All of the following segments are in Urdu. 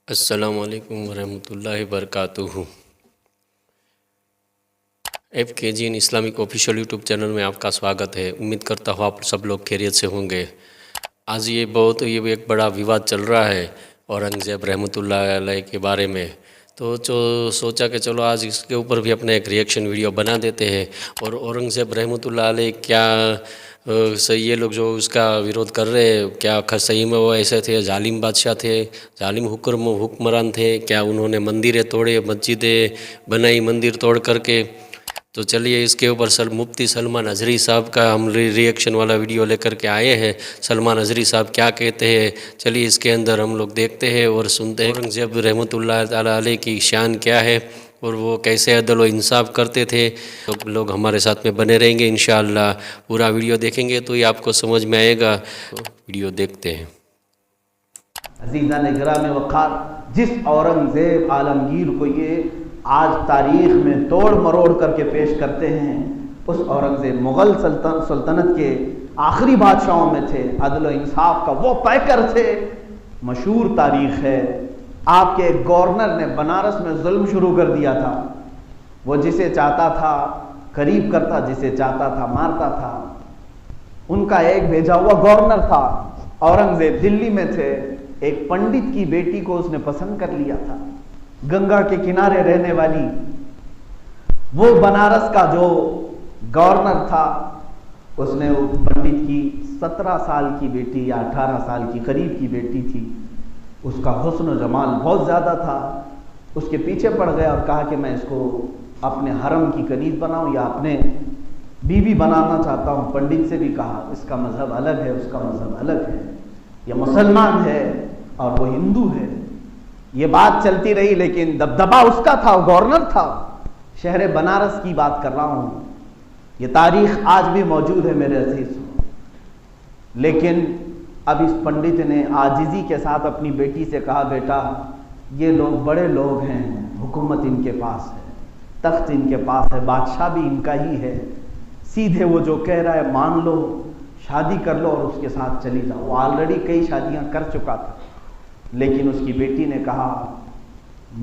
السلام علیکم ورحمۃ اللہ وبرکاتہ۔ FKGN Islamic official YouTube channel میں آپ کا سواگت ہے۔ امید کرتا ہوں آپ سب لوگ خیریت سے ہوں گے۔ آج یہ ایک بڑا وواد چل رہا ہے اورنگزیب رحمۃ اللہ علیہ کے بارے میں، تو سوچا کہ چلو آج اس کے اوپر بھی اپنے ایک ریئیکشن ویڈیو بنا دیتے ہیں۔ اور اورنگزیب رحمۃ اللہ علیہ کیا صحیح، یہ لوگ جو اس کا ویرودھ کر رہے ہیں، کیا صحیح میں وہ ایسے تھے، ظالم بادشاہ تھے، ظالم حکمران تھے؟ کیا انہوں نے مندریں توڑے، مسجدیں بنائی مندر توڑ کر کے؟ تو چلیے اس کے اوپر مفتی سلمان اظہری صاحب کا ہم ریئیکشن والا ویڈیو لے کر کے آئے ہیں۔ سلمان اظہری صاحب کیا کہتے ہیں، چلیے اس کے اندر ہم لوگ دیکھتے ہیں اور سنتے ہیں اورنگزیب رحمۃ اللہ تعالیٰ علیہ کی شان کیا ہے اور وہ کیسے عدل و انصاف کرتے تھے۔ تو لوگ ہمارے ساتھ میں بنے رہیں گے انشاءاللہ، پورا ویڈیو دیکھیں گے تو یہ آپ کو سمجھ میں آئے گا۔ ویڈیو دیکھتے ہیں۔ عزیزان گرامی وقار، جس اورنگزیب عالمگیر کو یہ آج تاریخ میں توڑ مروڑ کر کے پیش کرتے ہیں، اس اورنگزیب مغل سلطنت کے آخری بادشاہوں میں تھے، عدل و انصاف کا وہ پیکر تھے۔ مشہور تاریخ ہے، آپ کے ایک گورنر نے بنارس میں ظلم شروع کر دیا تھا۔ وہ جسے چاہتا تھا قریب کرتا، جسے چاہتا تھا مارتا تھا۔ ان کا ایک بھیجا ہوا گورنر تھا، اورنگزیب دلی میں تھے، ایک پنڈت کی بیٹی کو اس نے پسند کر لیا تھا، گنگا کے کنارے رہنے والی۔ وہ بنارس کا جو گورنر تھا، اس نے پنڈت کی 17 سال کی بیٹی یا 18 سال کی قریب کی بیٹی تھی، اس کا حسن و جمال بہت زیادہ تھا، اس کے پیچھے پڑ گیا اور کہا کہ میں اس کو اپنے حرم کی کنیز بناؤں یا اپنے بیوی بنانا چاہتا ہوں۔ پنڈت سے بھی کہا اس کا مذہب الگ ہے، اس کا مذہب الگ ہے، یہ مسلمان ہے اور وہ ہندو ہے۔ یہ بات چلتی رہی، لیکن دبدبا اس کا تھا، گورنر تھا۔ شہر بنارس کی بات کر رہا ہوں، یہ تاریخ آج بھی موجود ہے میرے عزیز۔ لیکن اب اس پنڈت نے عاجزی کے ساتھ اپنی بیٹی سے کہا، بیٹا یہ لوگ بڑے لوگ ہیں، حکومت ان کے پاس ہے، تخت ان کے پاس ہے، بادشاہ بھی ان کا ہی ہے، سیدھے وہ جو کہہ رہا ہے مان لو، شادی کر لو اور اس کے ساتھ چلی جاؤ۔ وہ آلریڈی کئی شادیاں کر چکا تھا، لیکن اس کی بیٹی نے کہا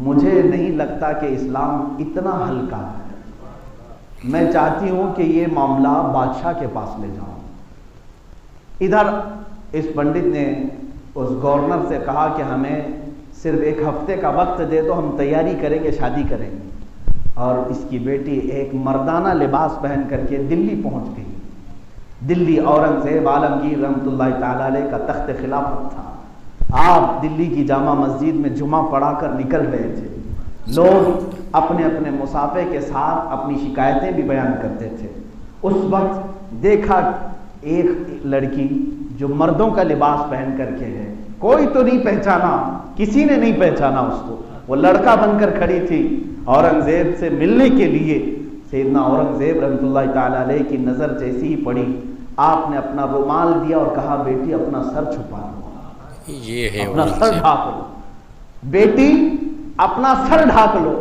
مجھے نہیں لگتا کہ اسلام اتنا ہلکا ہے، میں چاہتی ہوں کہ یہ معاملہ بادشاہ کے پاس لے جاؤں۔ ادھر اس پنڈت نے اس گورنر سے کہا کہ ہمیں صرف 1 ہفتے کا وقت دے دو، ہم تیاری کریں گے، شادی کریں گے۔ اور اس کی بیٹی ایک مردانہ لباس پہن کر کے دلی پہنچ گئی۔ دلی اورنگزیب عالمگیر رحمۃ اللہ تعالی علیہ کا تخت خلافت تھا۔ آپ دلی کی جامع مسجد میں جمعہ پڑھا کر نکل رہے تھے، لوگ اپنے اپنے مسافے کے ساتھ اپنی شکایتیں بھی بیان کرتے تھے۔ اس وقت دیکھا ایک لڑکی جو مردوں کا لباس پہن کر کے ہے، کوئی تو نہیں پہچانا، کسی نے نہیں پہچانا اس کو، وہ لڑکا بن کر کھڑی تھی اورنگزیب سے ملنے کے لیے۔ سیدنا اورنگزیب رحمۃ اللہ تعالی علیہ کی نظر جیسی ہی پڑی، آپ نے اپنا رومال دیا اور کہا بیٹی اپنا سر چھپا لو، یہ ہے اپنا سر ڈھانپ لو، بیٹی اپنا سر ڈھانپ لو۔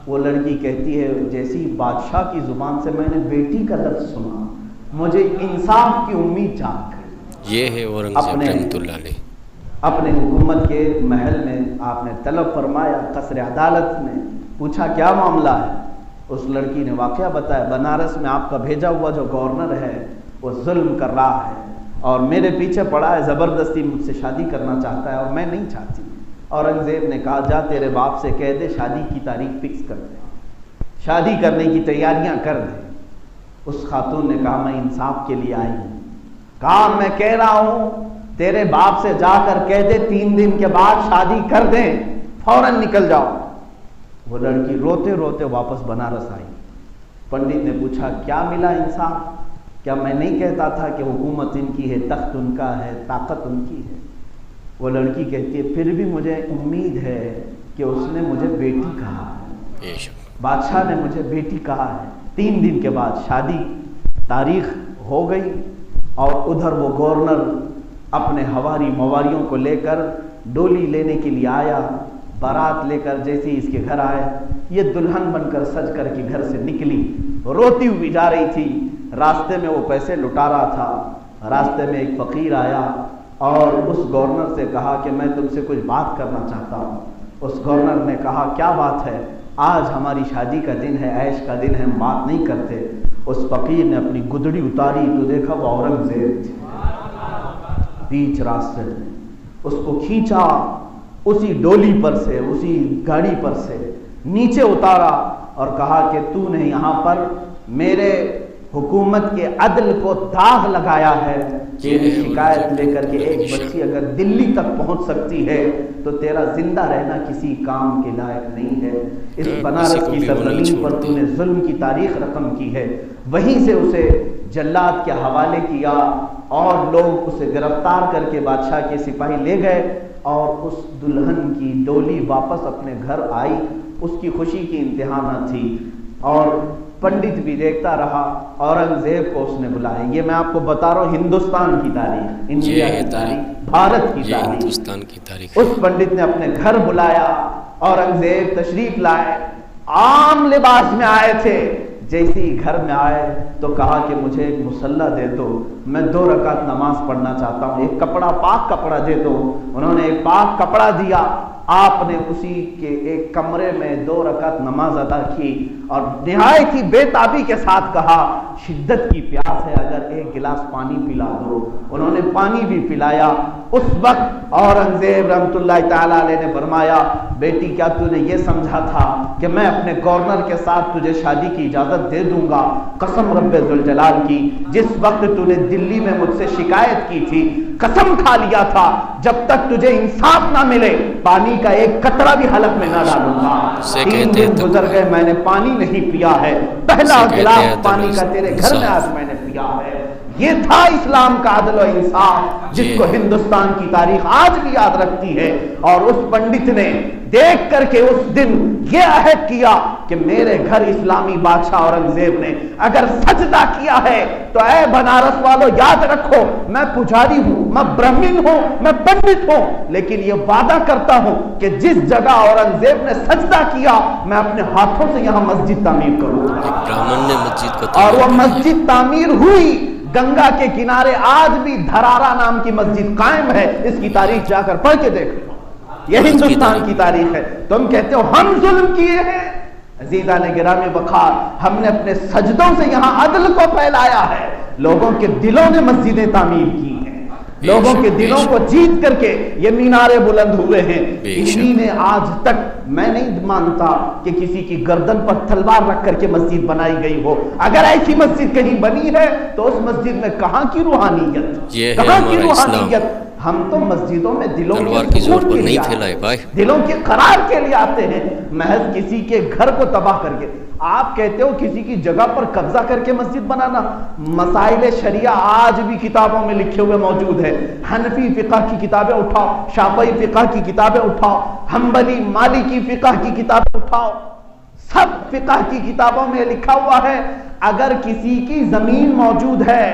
وہ لڑکی کہتی ہے جیسی بادشاہ کی زبان سے میں نے بیٹی کا لفظ سنا، مجھے انصاف کی امید جاگ گئی۔ یہ ہے اورنگزیب رحمۃ اللہ علیہ۔ اپنے حکومت کے محل میں آپ نے طلب فرمایا، قصر عدالت میں پوچھا کیا معاملہ ہے؟ اس لڑکی نے واقعہ بتایا، بنارس میں آپ کا بھیجا ہوا جو گورنر ہے وہ ظلم کر رہا ہے اور میرے پیچھے پڑا ہے، زبردستی مجھ سے شادی کرنا چاہتا ہے اور میں نہیں چاہتی۔ اورنگزیب نے کہا جا تیرے باپ سے کہہ دے شادی کی تاریخ فکس کر دے، شادی کرنے کی تیاریاں کر دے۔ اس خاتون نے کہا میں انصاف کے لیے آئی ہوں۔ کہا میں کہہ رہا ہوں تیرے باپ سے جا کر کہہ دے 3 دن کے بعد شادی کر دیں، فوراً نکل جاؤ۔ وہ لڑکی روتے روتے واپس بنارس آئی۔ پنڈت نے پوچھا کیا ملا انصاف؟ کیا میں نہیں کہتا تھا کہ حکومت ان کی ہے، تخت ان کا ہے، طاقت ان کی ہے؟ وہ لڑکی کہتی ہے پھر بھی مجھے امید ہے کہ اس نے مجھے بیٹی کہا ہے، بادشاہ نے مجھے بیٹی کہا ہے۔ 3 دن کے بعد شادی تاریخ ہو گئی اور ادھر وہ گورنر اپنے ہواری مواریوں کو لے کر ڈولی لینے کے لیے آیا، بارات لے کر جیسے ہی اس کے گھر آئے، یہ دلہن بن کر سج کر کے گھر سے نکلی، روتی ہوئی جا رہی تھی۔ راستے میں وہ پیسے لٹا رہا تھا، راستے میں ایک فقیر آیا اور اس گورنر سے کہا کہ میں تم سے کچھ بات کرنا چاہتا ہوں۔ اس گورنر نے کہا کیا بات ہے؟ آج ہماری شادی کا دن ہے، عیش کا دن ہے، ہم بات نہیں کرتے۔ اس فقیر نے اپنی گدڑی اتاری تو دیکھا وہ اورنگزیب تھی بیچ راستے میں۔ اس کو کھینچا، اسی ڈولی پر سے، اسی گاڑی پر سے نیچے اتارا اور کہا کہ تو نے یہاں پر میرے حکومت کے عدل کو داغ لگایا ہے۔ تیری شکایت لے کر کے ایک بچی اگر دلی تک پہنچ سکتی ہے تو تیرا زندہ رہنا کسی کام کے لائق نہیں ہے۔ اس بنارس کی سرزمین پر تو نے ظلم کی تاریخ رقم کی ہے۔ وہیں سے اسے جلاد کے حوالے کیا اور لوگ اسے گرفتار کر کے بادشاہ کے سپاہی لے گئے اور اس دلہن کی ڈولی واپس اپنے گھر آئی۔ اس کی خوشی کی انتہا نہ تھی اور پنڈت بھی دیکھتا رہا۔ اورنگزیب کو اس نے بلایا۔ یہ میں آپ کو بتا رہا ہوں ہندوستان کی تاریخ، انڈیا کی تاریخ، بھارت کی تاریخ، ہندوستان کی تاریخ۔ اس پنڈت نے اپنے گھر بلایا، اورنگزیب تشریف لائے، عام لباس میں آئے تھے۔ جیسے ہی گھر میں آئے تو کہا کہ مجھے ایک مصلی دے دو، میں 2 رکعت نماز پڑھنا چاہتا ہوں، ایک کپڑا پاک کپڑا دے دو۔ انہوں نے ایک پاک کپڑا دیا، آپ نے اسی کے ایک کمرے میں 2 رکعت نماز ادا کی اور نہایت ہی بے تابی کے ساتھ کہا شدت کی پیاس ہے، اگر ایک گلاس پانی پلا دو۔ انہوں نے پانی بھی پلایا۔ اس وقت اورنگزیب رحمۃ اللہ تعالی علیہ نے فرمایا بیٹی کیا تو نے یہ سمجھا تھا کہ میں اپنے گورنر کے ساتھ تجھے شادی کی اجازت دے دوں گا؟ قسم رب ذوالجلال کی، جس وقت تو نے دلی میں مجھ سے شکایت کی تھی قسم کھا لیا تھا جب تک تجھے انصاف نہ ملے پانی کا ایک قطرہ بھی حلق میں نہ ڈالوں گا۔ 3 دن گزر گئے، میں نے پانی نہیں پیا ہے، پہلا گلاس پانی کا تیرے گھر میں آج میں نے پیا ہے۔ یہ تھا اسلام کا عدل و انصاف جس کو ہندوستان کی تاریخ آج بھی یاد رکھتی ہے۔ اور اس پنڈت نے دیکھ کر کے اس دن یہ عہد کیا کہ میرے گھر اسلامی بادشاہ اورنگزیب نے اگر سجدہ کیا ہے تو اے بنارس والو یاد رکھو میں پجاری ہوں، میں برہمن ہوں، میں پنڈت ہوں، لیکن یہ وعدہ کرتا ہوں کہ جس جگہ اورنگزیب نے سجدہ کیا میں اپنے ہاتھوں سے یہاں مسجد تعمیر کروں گا۔ برہمن نے مسجد کو اور وہ مسجد تعمیر ہوئی۔ گنگا کے کنارے آج بھی دھرارا نام کی مسجد قائم ہے، اس کی تاریخ جا کر پڑھ کے دیکھ لو، یہ ہندوستان کی تاریخ ہے۔ تم کہتے ہو ہم ظلم کیے ہیں، عزیزان گرامی وقار، ہم نے اپنے سجدوں سے یہاں عدل کو پھیلایا ہے۔ لوگوں کے دلوں نے مسجدیں تعمیر کی ہیں، لوگوں کے دلوں کو جیت کر کے یہ مینارے بلند ہوئے ہیں۔ انہی نے آج تک میں نہیں مانتا کہ کسی کی گردن پر تلوار رکھ کر کے مسجد بنائی گئی ہو۔ اگر ایسی مسجد کہیں بنی ہے تو اس مسجد میں کہاں کی روحانیت، کہاں کی روحانیت؟ ہم تو مسجدوں میں دلوں کی زور پر نہیں پھیلائے بھائی، دلوں کے قرار کے لیے آتے ہیں، محض کسی کے گھر کو تباہ کر کے۔ آپ کہتے ہو کسی کی جگہ پر قبضہ کر کے مسجد بنانا۔ مسائل شریعہ آج بھی کتابوں میں لکھے ہوئے موجود ہے۔ حنفی فقہ کی کتابیں اٹھاؤ، شافعی فقہ کی کتابیں اٹھاؤ، حنبلی مالکی فقہ کی کتابیں اٹھاؤ، سب فقہ کی کتابوں میں لکھا ہوا ہے اگر کسی کی زمین موجود ہے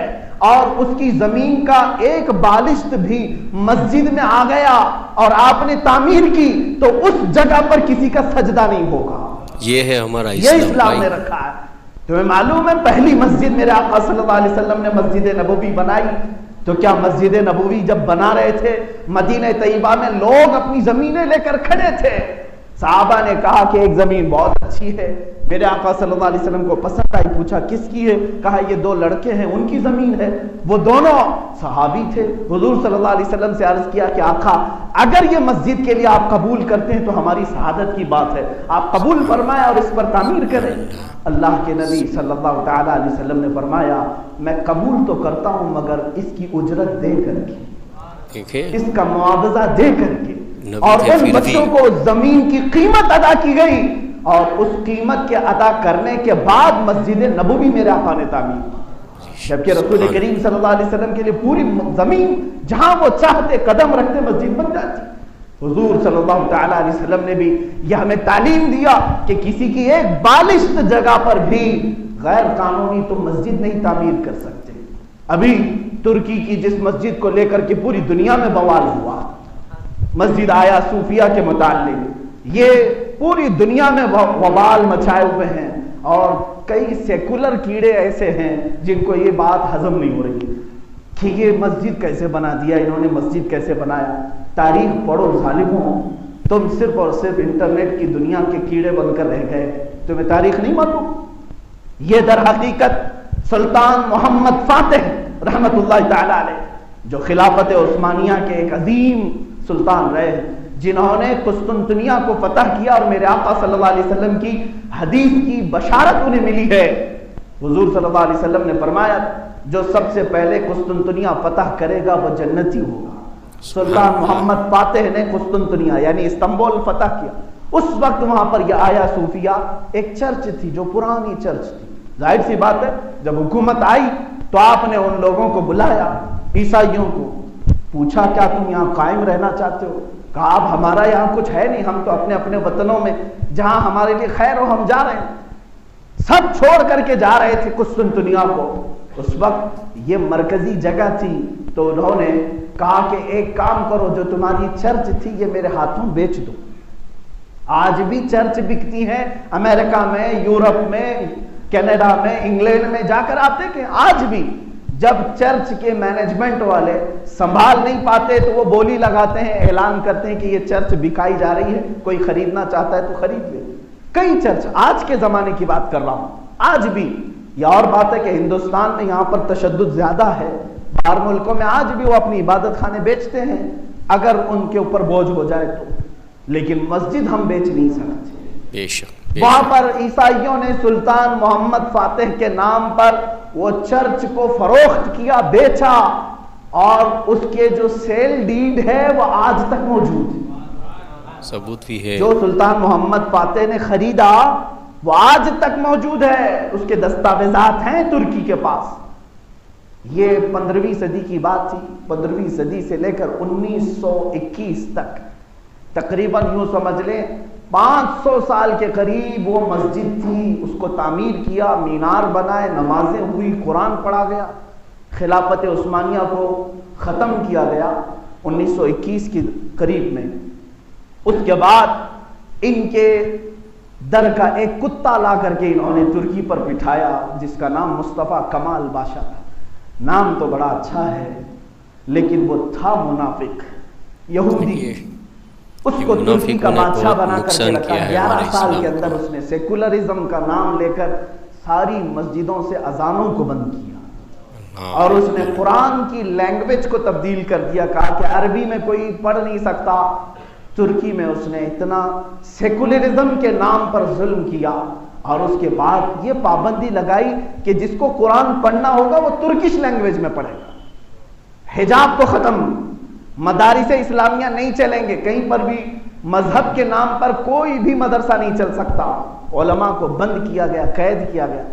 اور اس کی زمین کا ایک بالشت بھی مسجد میں آ گیا اور آپ نے تعمیر کی تو اس جگہ پر کسی کا سجدہ نہیں ہوگا۔ یہ ہے ہمارا یہ اسلام نے رکھا ہے۔ تمہیں معلوم ہے پہلی مسجد میرے آقا صلی اللہ علیہ وسلم نے مسجد نبوی بنائی تو کیا مسجد نبوی جب بنا رہے تھے مدینہ طیبہ میں لوگ اپنی زمینیں لے کر کھڑے تھے۔ صحابہ نے کہا کہ ایک زمین بہت اچھی ہے، میرے آقا صلی اللہ علیہ وسلم کو پسند آئی، پوچھا کس کی ہے؟ کہا یہ 2 لڑکے ہیں ان کی زمین ہے۔ وہ دونوں صحابی تھے۔ حضور صلی اللہ علیہ وسلم سے عرض کیا کہ آقا اگر یہ مسجد کے لیے آپ قبول کرتے ہیں تو ہماری سعادت کی بات ہے، آپ قبول فرمائیں اور اس پر تعمیر کریں۔ اللہ کے نبی صلی اللہ تعالی علیہ وسلم نے فرمایا میں قبول تو کرتا ہوں مگر اس کی اجرت دے کر کے، اس کا معاوضہ دے کر کے، اور ان بچوں کو زمین کی قیمت ادا کی گئی اور اس قیمت کے ادا کرنے کے بعد مسجد نبوی میرے آقا نے تعمیر کی، جبکہ رسول کریم صلی اللہ علیہ وسلم کے لیے پوری زمین جہاں وہ چاہتے قدم رکھتے مسجد بن جاتی۔ حضور صلی اللہ تعالی علیہ وسلم نے بھی یہ ہمیں تعلیم دیا کہ کسی کی ایک بالشت جگہ پر بھی غیر قانونی تم مسجد نہیں تعمیر کر سکتے۔ ابھی ترکی کی جس مسجد کو لے کر کے پوری دنیا میں بوال ہوا، مسجد آیا صوفیہ کے متعلق، یہ پوری دنیا میں وبال مچائے ہوئے ہیں اور کئی سیکولر کیڑے ایسے ہیں جن کو یہ بات ہضم نہیں ہو رہی۔ کہ یہ مسجد کیسے بنا دیا انہوں نے، مسجد کیسے بنایا۔ تاریخ پڑھو ظالموں، تم صرف اور صرف انٹرنیٹ کی دنیا کے کیڑے بن کر رہ گئے، تمہیں تاریخ نہیں معلوم۔ یہ در حقیقت سلطان محمد فاتح رحمت اللہ تعالی علیہ، جو خلافت عثمانیہ کے ایک عظیم سلطان رہے، جنہوں نے قسطنطنیہ کو فتح کیا، اور میرے آقا صلی اللہ علیہ وسلم کی حدیث کی بشارت انہیں ملی ہے۔ حضور صلی اللہ علیہ وسلم نے فرمایا جو سب سے پہلے قسطنطنیہ فتح کرے گا وہ جنتی ہوگا۔ سلطان محمد فاتح نے قسطنطنیہ یعنی استنبول فتح کیا۔ اس وقت وہاں پر یہ آیا صوفیہ، ایک چرچ تھی جو پرانی چرچ تھی۔ ظاہر سی بات ہے جب حکومت آئی تو آپ نے ان لوگوں کو بلایا، عیسائیوں کو، پوچھا کیا تم یہاں قائم رہنا چاہتے ہو؟ کہا اب ہمارا یہاں کچھ ہے نہیں، ہم تو اپنے اپنے وطنوں میں جہاں ہمارے لیے خیر ہو ہم جا رہے ہیں۔ سب چھوڑ کر کے جا رہے تھے قسطنطنیہ کو۔ اس وقت یہ مرکزی جگہ تھی، تو انہوں نے کہا کہ ایک کام کرو، جو تمہاری چرچ تھی یہ میرے ہاتھوں بیچ دو۔ آج بھی چرچ بکتی ہے امریکہ میں، یورپ میں، کینیڈا میں، انگلینڈ میں، جا کر آپ دیکھیں آج بھی جب چرچ کے مینجمنٹ والے سنبھال نہیں پاتے تو وہ بولی لگاتے ہیں، اعلان کرتے ہیں کہ یہ چرچ بکائی جا رہی ہے، کوئی خریدنا چاہتا ہے تو خرید لے۔ کئی چرچ، آج کے زمانے کی بات کر رہا ہوں، آج بھی یہ اور بات ہے کہ ہندوستان میں یہاں پر تشدد زیادہ ہے، باہر ملکوں میں آج بھی وہ اپنی عبادت خانے بیچتے ہیں اگر ان کے اوپر بوجھ ہو جائے تو، لیکن مسجد ہم بیچ نہیں سکتے۔ بے شک وہاں پر عیسائیوں نے سلطان محمد فاتح کے نام پر وہ چرچ کو فروخت کیا، بیچا، اور اس کے جو سیل ڈیڈ ہے وہ آج تک موجود ہے، ثبوت بھی ہے۔ جو سلطان محمد فاتح نے خریدا وہ آج تک موجود ہے، اس کے دستاویزات ہیں ترکی کے پاس۔ یہ 15ویں صدی کی بات تھی، 15ویں صدی سے لے کر 1921 تک، تقریباً یوں سمجھ لیں 500 سال کے قریب وہ مسجد تھی، اس کو تعمیر کیا، مینار بنائے، نمازیں ہوئی، قرآن پڑھا گیا، خلافت عثمانیہ کو ختم کیا گیا 1921 کے قریب میں۔ اس کے بعد ان کے در کا ایک کتا لا کر کے انہوں نے ترکی پر بٹھایا، جس کا نام مصطفیٰ کمال بادشاہ تھا۔ نام تو بڑا اچھا ہے لیکن وہ تھا منافق، یہودی۔ اس کو ترکی کا بادشاہ بنا کر کے رکھا، 11 سال کے اندر اس نے سیکولرزم کا نام لے کر ساری مسجدوں سے اذانوں کو بند کیا، اور اس نے قرآن کی لینگویج کو تبدیل کر دیا، کہا کہ عربی میں کوئی پڑھ نہیں سکتا۔ ترکی میں اس نے اتنا سیکولرزم کے نام پر ظلم کیا، اور اس کے بعد یہ پابندی لگائی کہ جس کو قرآن پڑھنا ہوگا وہ ترکش لینگویج میں پڑھے گا۔ حجاب کو ختم، مدارس اسلامیہ نہیں چلیں گے، کہیں پر بھی مذہب کے نام پر کوئی بھی مدرسہ نہیں چل سکتا، علماء کو بند کیا گیا، قید کیا گیا۔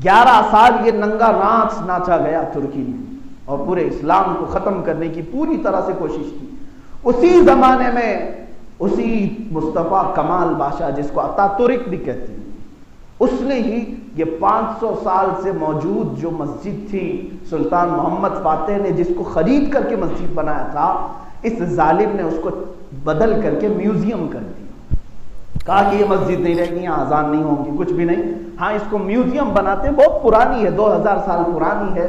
11 سال یہ ننگا ناچ ناچا گیا ترکی میں، اور پورے اسلام کو ختم کرنے کی پوری طرح سے کوشش کی۔ اسی زمانے میں اسی مصطفیٰ کمال بادشاہ، جس کو اتا ترک بھی کہتے ہیں، اس نے ہی یہ 500 سال سے موجود جو مسجد تھی، سلطان محمد فاتح نے جس کو خرید کر کے مسجد بنایا تھا، اس ظالم نے اس کو بدل کر کے میوزیم کر دیا۔ کہا کہ یہ مسجد نہیں رہے گی، یہاں اذان نہیں ہوں گی، کچھ بھی نہیں، ہاں اس کو میوزیم بناتے ہیں، بہت پرانی ہے، 2000 سال پرانی ہے،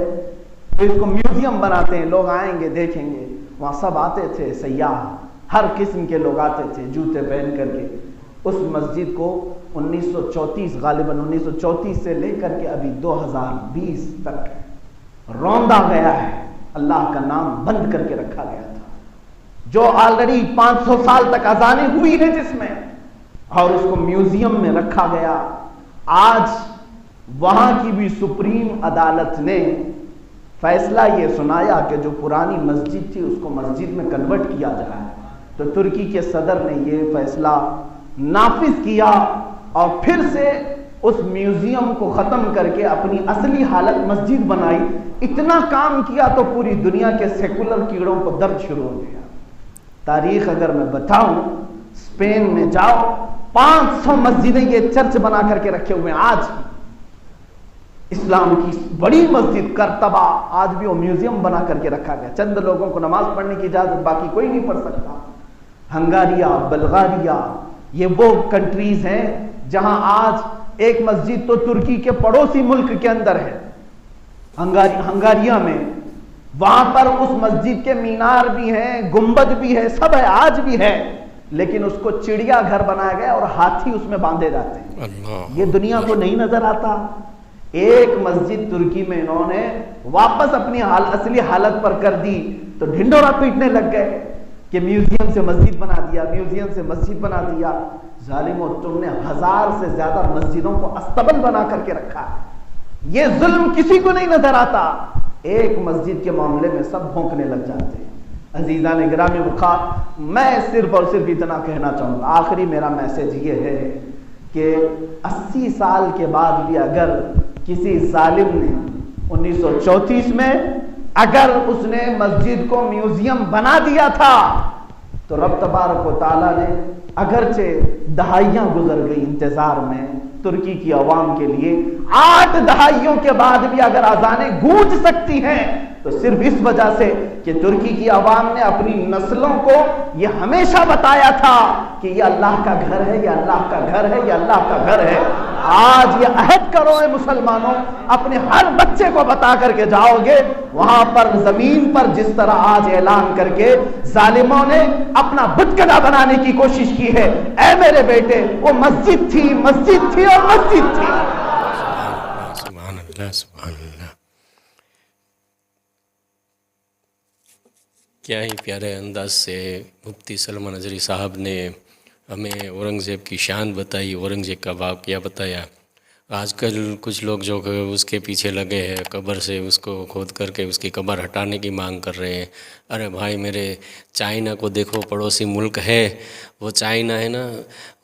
تو اس کو میوزیم بناتے ہیں، لوگ آئیں گے دیکھیں گے۔ وہاں سب آتے تھے، سیاح، ہر قسم کے لوگ آتے تھے جوتے پہن کر کے۔ اس مسجد کو 1934 غالباً 1934 سے لے کر کے ابھی 2020 تک روندا گیا ہے، اللہ کا نام بند کر کے رکھا گیا تھا، جو آلریڈی 500 سال تک اذانیں ہوئی ہیں جس میں، اور اس کو میوزیم میں رکھا گیا۔ آج وہاں کی بھی سپریم عدالت نے فیصلہ یہ سنایا کہ جو پرانی مسجد تھی اس کو مسجد میں کنورٹ کیا جائے، تو ترکی کے صدر نے یہ فیصلہ نافذ کیا، اور پھر سے اس میوزیم کو ختم کر کے اپنی اصلی حالت مسجد بنائی۔ اتنا کام کیا تو پوری دنیا کے سیکولر کیڑوں کو درد شروع ہو گیا۔ تاریخ اگر میں بتاؤں، اسپین میں جاؤ، 500 مسجدیں یہ چرچ بنا کر کے رکھے ہوئے ہیں۔ آج اسلام کی بڑی مسجد کرتبہ، آج بھی وہ میوزیم بنا کر کے رکھا گیا، چند لوگوں کو نماز پڑھنے کی اجازت، باقی کوئی نہیں پڑھ سکتا۔ ہنگاریہ، بلغاریہ، یہ وہ کنٹریز ہیں جہاں آج ایک مسجد تو ترکی کے پڑوسی ملک کے اندر ہے، ہنگاریہ میں وہاں پر اس مسجد کے مینار بھی ہیں، گنبد بھی ہے، سب ہے، آج بھی ہے، لیکن اس کو چڑیا گھر بنایا گیا اور ہاتھی اس میں باندھے جاتے ہیں۔ یہ دنیا کو نہیں نظر آتا۔ ایک مسجد ترکی میں انہوں نے واپس اپنی اصلی حالت پر کر دی تو ڈھنڈورا پیٹنے لگ گئے کہ میوزیم سے مسجد بنا دیا، میوزیم سے مسجد بنا دیا۔ ظالموں، تم نے 1000 سے زیادہ مسجدوں کو استبل بنا کر کے رکھا ہے۔ یہ ظلم کسی کو نہیں نظر آتا، ایک مسجد کے معاملے میں سب بھونکنے لگ جاتے ہیں۔ عزیزان گرامی وقار، میں صرف اور صرف اتنا کہنا چاہوں گا، آخری میرا میسج یہ ہے کہ 80 سال کے بعد بھی اگر کسی ظالم نے 1934 میں اگر اس نے مسجد کو میوزیم بنا دیا تھا تو رب تبارک و تعالیٰ نے اگرچہ دہائیاں گزر گئی انتظار میں ترکی کی عوام کے لیے، 8 دہائیوں کے بعد بھی اگر اذانیں گونج سکتی ہیں تو صرف اس وجہ سے کہ ترکی کی عوام نے اپنی نسلوں کو یہ ہمیشہ بتایا تھا کہ یہ اللہ کا گھر ہے، یہ اللہ کا گھر ہے، یہ اللہ کا گھر ہے۔ آج یہ عہد کرو اے مسلمانوں، اپنے ہر بچے کو بتا کر کے جاؤ گے، وہاں پر زمین پر جس طرح آج اعلان کر کے ظالموں نے اپنا بتکدہ بنانے کی کوشش کی ہے، اے میرے بیٹے وہ مسجد تھی، مسجد تھی اور مسجد تھی۔ سبحان اللہ، سبحان اللہ۔ کیا ہی پیارے انداز سے مفتی سلمان اظہری صاحب نے ہمیں اورنگزیب کی شان بتائی، اورنگزیب کا واقعہ بتایا۔ آج کل کچھ لوگ جو اس کے پیچھے لگے ہیں، قبر سے اس کو کھود کر کے اس کی قبر ہٹانے کی مانگ کر رہے ہیں۔ ارے بھائی میرے، چائنا کو دیکھو، پڑوسی ملک ہے، وہ چائنا ہے نا،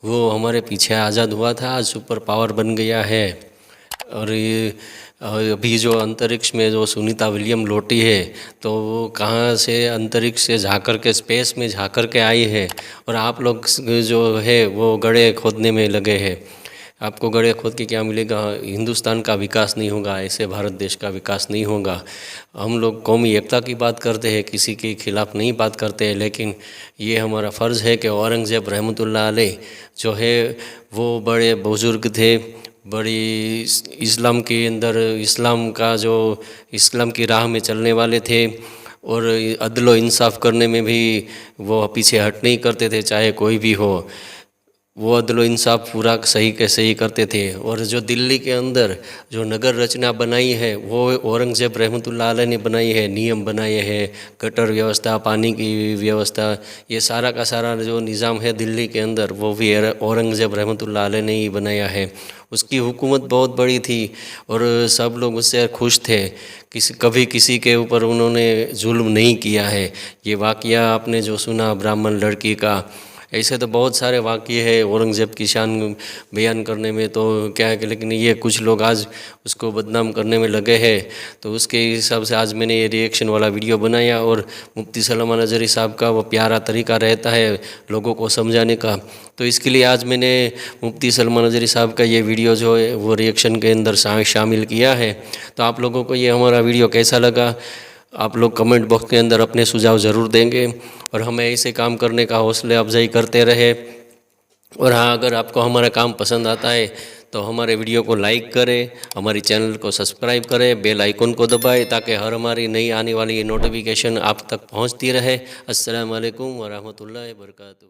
وہ ہمارے پیچھے آزاد ہوا تھا، آج سپر پاور بن گیا ہے۔ اور یہ ابھی جو انترکش میں جو سنیتا ولیم لوٹی ہے تو وہ کہاں سے انترکش سے جا کر کے اسپیس میں جا کر کے آئی ہے، اور آپ لوگ جو ہے وہ گڑھے کھودنے میں لگے ہیں۔ آپ کو گڑھے کھود کے کیا ملے گا؟ ہندوستان کا وکاس نہیں ہوگا، ایسے بھارت دیش کا وکاس نہیں ہوگا۔ ہم لوگ قومی ایکتا کی بات کرتے ہیں، کسی کے خلاف نہیں بات کرتے ہیں، لیکن یہ ہمارا فرض ہے کہ اورنگزیب رحمۃ اللہ علیہ جو ہے وہ بڑے بزرگ تھے، بڑی اسلام کے اندر اسلام کی راہ میں چلنے والے تھے، اور عدل و انصاف کرنے میں بھی وہ پیچھے ہٹ نہیں کرتے تھے، چاہے کوئی بھی ہو، وہ عدل و انصاف پورا صحیح کے صحیح کرتے تھے۔ اور جو دلی کے اندر جو نگر رچنا بنائی ہے وہ اورنگزیب رحمۃ اللہ علیہ نے بنائی ہے، نیم بنائے ہیں، گٹر ویوستھا، پانی کی ویوستھا، یہ سارا کا سارا جو نظام ہے دلی کے اندر وہ بھی اورنگزیب رحمۃ اللہ علیہ نے ہی بنایا ہے۔ اس کی حکومت بہت بڑی تھی اور سب لوگ اس سے خوش تھے، کبھی کسی کے اوپر انہوں نے ظلم نہیں کیا ہے۔ یہ واقعہ آپ نے جو سنا برہمن لڑکی کا، ایسے تو بہت سارے واقعے ہیں اورنگزیب کی شان بیان کرنے میں، تو کیا ہے کہ لیکن یہ کچھ لوگ آج اس کو بدنام کرنے میں لگے ہیں، تو اس کے حساب سے آج میں نے یہ ریئیکشن والا ویڈیو بنایا۔ اور مفتی سلمان اظہری صاحب کا وہ پیارا طریقہ رہتا ہے لوگوں کو سمجھانے کا، تو اس کے لیے آج میں نے مفتی سلمان اظہری صاحب کا یہ ویڈیو جو ہے وہ ریئیکشن کے اندر شامل کیا ہے۔ تو آپ لوگوں کو یہ ہمارا ویڈیو کیسا لگا، آپ لوگ کمنٹ باکس کے اندر اپنے سجھاؤ ضرور دیں گے، اور ہمیں ایسے کام کرنے کا حوصلہ افزائی کرتے رہے۔ اور ہاں، اگر آپ کو ہمارا کام پسند آتا ہے تو ہمارے ویڈیو کو لائک کریں، ہماری چینل کو سبسکرائب کریں، بیل آئیکن کو دبائیں تاکہ ہر ہماری نئی آنے والی نوٹیفیکیشن آپ تک پہنچتی رہے۔ السلام علیکم ورحمۃ اللہ وبرکاتہ۔